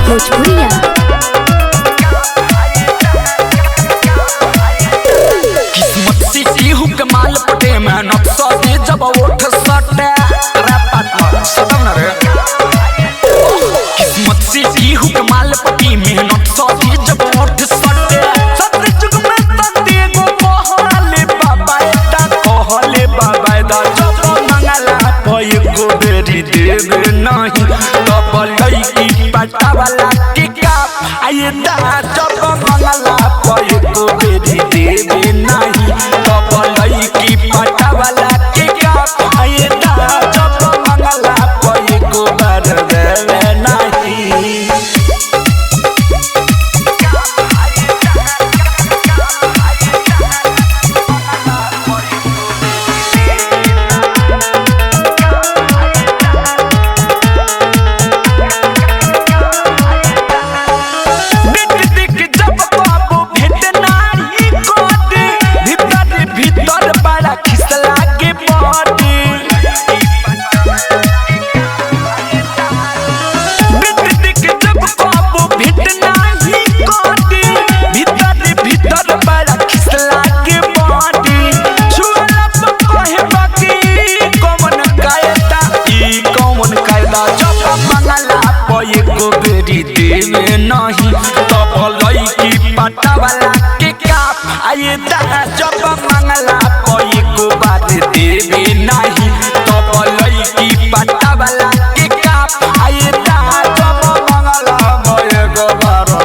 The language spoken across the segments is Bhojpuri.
भोजपुरिया किस्मत से इहू के माल पटे मेहनत से जब उठ सटे रे पार्टनर सदम न रे किस्मत से इहू के माल पटी मेहनत से जब उठ सटे सत्य जुग में तते गो कहले बाबा ता कहले बाबा दा जब मंगला पय को बेरी देवे नहीं तब लईकी पटा वाला के काप आये दा जब मंगला पय को बेरी देवे नहीं तब लईकी पटा वाला के काप आये दा जब मंगला पय को बर देवे नहीं देवे नहीं तब लईकी पटा वाला के काप आये दा जब मंगला कोई को बात देवे नहीं तब लईकी पटा वाला के काप आये दा जब मंगला मोए को बार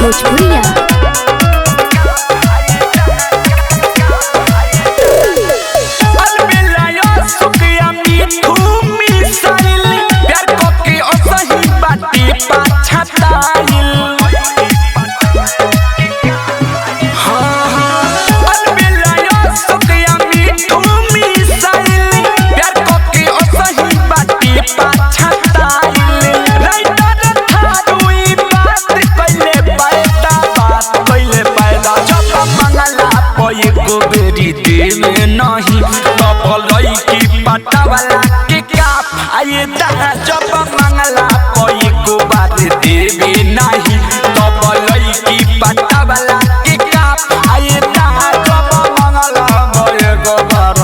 भोजपुरिया अलबेलाया सुकिया मीठू मिसाइल प्यार को के असही बाटी पाछताइल अलबेलाया सुकिया मीठू मिसाइल प्यार को के असही बाटी पाछताइल राइटर थारुई बात पय को बेरी देवे नहीं तब लईकी पटा वाला के काप आये दा जब मंगला पय को बात देवे नहीं तब लईकी पटा वाला के काप आये दा जब मंगला मोए को बार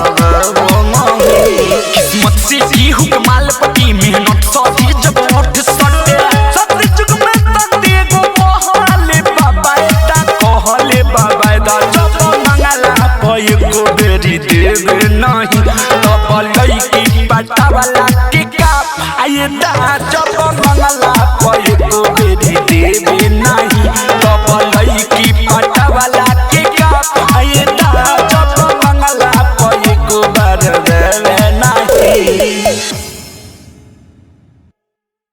किस्मत से इहू के माल पटी मेहनत से जब उठ सटे सत्य जुग में तते गो कहले बाबा ता कहले बाबा दा जब पय को बेरी देवे नहीं तब लईकी पटा वाला के काप आये दा जब मंगला